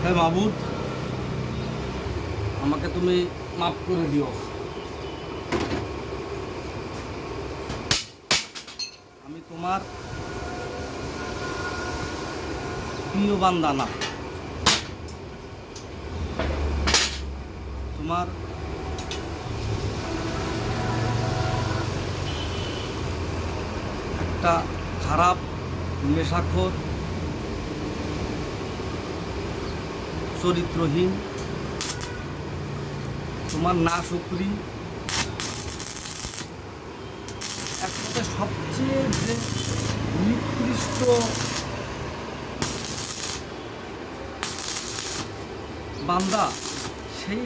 হে মাবুদ, আমাকে তুমি মাফ করে দিও। আমি তোমার প্রিয় বান্দা না, তোমার একটা খারাপ নেশাখোর, চরিত্রহীন, তোমার না শুকরি, একটা সবচেয়ে যে নিকৃষ্ট বান্দা সেই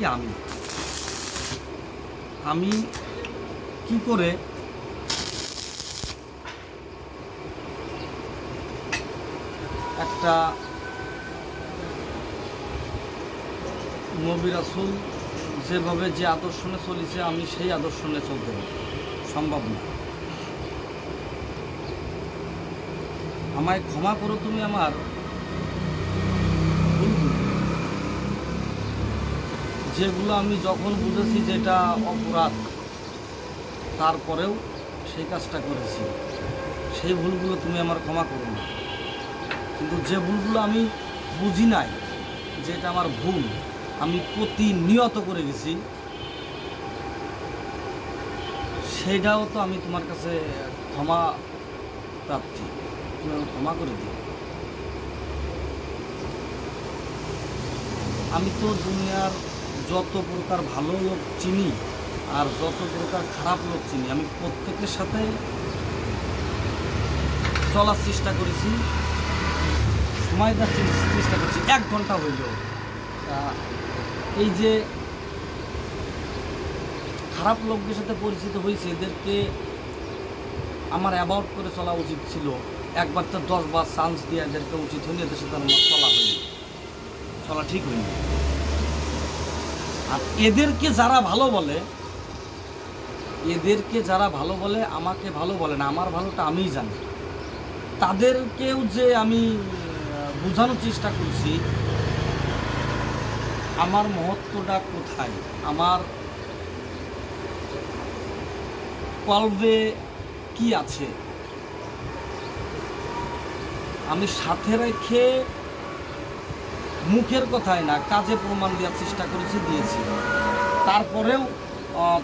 আমি কি করে একটা নবী রাসূল যেভাবে যে আদর্শনে চলেছে আমি সেই আদর্শনে চলতে পারি, সম্ভব না। আমায় ক্ষমা করো তুমি আমার ভুলগুলো, যেগুলো আমি যখন বুঝেছি যেটা অপরাধ, তারপরেও সেই কাজটা করেছি। সেই ভুলগুলো তুমি আমার ক্ষমা করো না। কিন্তু যে ভুলগুলো আমি বুঝি নাই যে এটা আমার ভুল, আমি প্রতিনিয়ত করে গেছি, সেটাও তো আমি তোমার কাছে ক্ষমা প্রার্থী। তুমি আমাকে ক্ষমা করে দিও। আমি তো দুনিয়ার যত প্রকার ভালো লোক চিনি আর যত প্রকার খারাপ লোক চিনি, আমি প্রত্যেকের সাথে চলার চেষ্টা করেছি, সময় দেওয়ার চেষ্টা করছি। 1 ঘন্টা হইল এই যে খারাপ লোকদের সাথে পরিচিত হয়েছে, এদেরকে আমার অ্যাভয়েড করে চলা উচিত ছিল। একবার তো 10 বার চান্স দিয়ে এদেরকে উচিত হয়নি, এদের সাথে আমার চলা ঠিক হয়নি। আর এদেরকে যারা ভালো বলে আমাকে ভালো বলে না, আমার ভালোটা আমিই জানি। তাদেরকেও যে আমি বোঝানোর চেষ্টা করছি আমার মহত্বটা কোথায়, আমার কলবে কি আছে, আমি সাথে রেখে মুখের কথায় না কাজে প্রমাণ দেওয়ার চেষ্টা করেছি, দিয়েছি। তারপরেও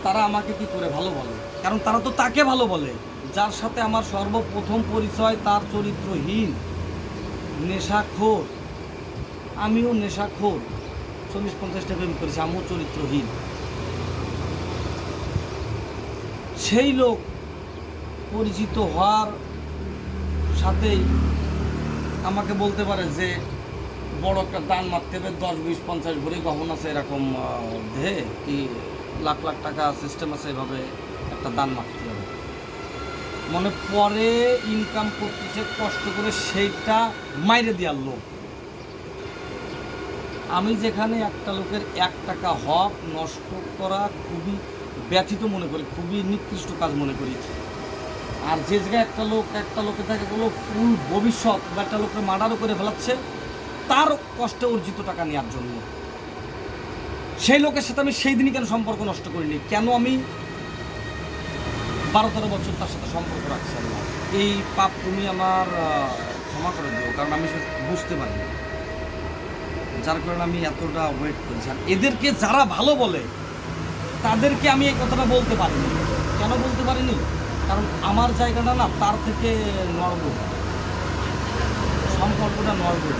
তারা আমাকে কি করে ভালো বলে? কারণ তারা তো তাকে ভালো বলে যার সাথে আমার সর্বপ্রথম পরিচয় তার চরিত্রহীন, নেশাখোর। আমিও নেশাখোর, 40-50টা প্রেম করেছি, আমিও চরিত্রহীন। সেই লোক পরিচিত হওয়ার সাথেই আমাকে বলতে পারে যে বড় একটা দান মারতে হবে, 10-20-50 ভরি গহনা আছে, এরকম দেহে কি লাখ লাখ টাকা সিস্টেম আছে, এভাবে একটা দান মারতে হবে। মনে পরে ইনকাম করতেছে কষ্ট করে, সেইটা মাইরে দেওয়ার লোক। আমি যেখানে একটা লোকের 1 টাকা হক নষ্ট করা খুবই ব্যথিত মনে করি, খুবই নিকৃষ্ট কাজ মনে করি। আর যে জায়গায় একটা লোকের থেকে কোনো ফুল ভবিষ্যৎ বা একটা লোকের মার্ডারও করে ফেলাচ্ছে তার কষ্টে অর্জিত টাকা নেওয়ার জন্য, সেই লোকের সাথে আমি সেই দিনই কেন সম্পর্ক নষ্ট করিনি? কেন আমি 12-13 বছর তার সাথে সম্পর্ক রাখছি? এই পাপ তুমি আমার ক্ষমা করে দিও, কারণ আমি বুঝতে পারি, যার কারণে আমি এতটা ওয়েট করছি। আর এদেরকে যারা ভালো বলে তাদেরকে আমি এই কথাটা বলতে পারিনি। কেন বলতে পারিনি? কারণ আমার জায়গাটা না তার থেকে নড়বড়, সম্পর্কটা নড়বড়।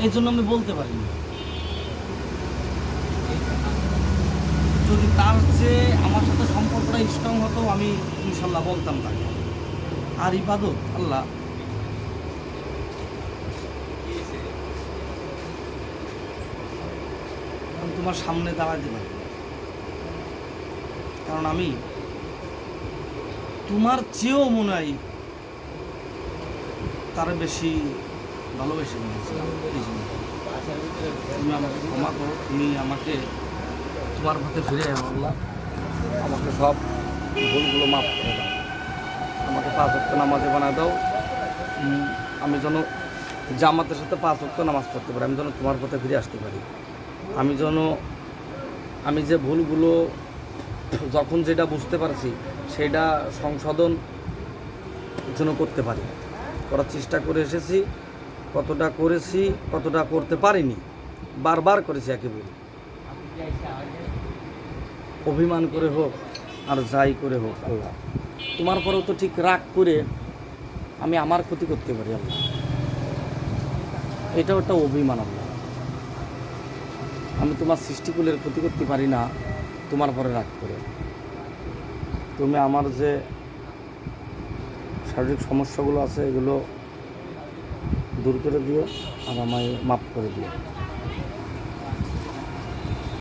এই জন্য আমি বলতে পারিনি। যদি তার চেয়ে আমার সাথে সম্পর্কটা স্ট্রং হতো আমি ইনশাল্লাহ বলতাম তাকে। আর ইবাদত আল্লাহ, আমি তোমার সামনে দাঁড়াতে পারি, কারণ আমি তোমার চেয়েও মনে হয় তার বেশি ভালোবেসে নিয়েছিলাম। এই জন্য তুমি আমাকে ক্ষমা করো, তুমি আমাকে তোমার পথে ফিরে আল্লাহ, আমাকে সব ভুলগুলো মাফ করে দাও, আমাকে 5 ওয়াক্ত নামাজে বানায় দাও, আমি যেন জামাতের সাথে 5 ওয়াক্ত নামাজ পড়তে পারি, আমি যেন তোমার পথে ফিরে আসতে পারি, আমি যে ভুলগুলো যখন যেটা বুঝতে পারছি সেটা সংশোধন যেন করতে পারি, করার চেষ্টা করে এসেছি। কতটা করেছি, কতটা করতে পারিনি, বারবার করেছি একই ভুল। অভিমান করে হোক আর যাই করে হোক আল্লাহ, তোমার পরেও তো ঠিক রাগ করে আমি আমার ক্ষতি করতে পারি আল্লাহ, এটাও একটা অভিমান আল্লাহ। আমি তোমার সৃষ্টিকুলের ক্ষতি করতে পারি না তোমার পরে রাগ করে। তুমি আমার যে শারীরিক সমস্যাগুলো আছে এগুলো দূর করে দিও আর আমায় মাফ করে দিও।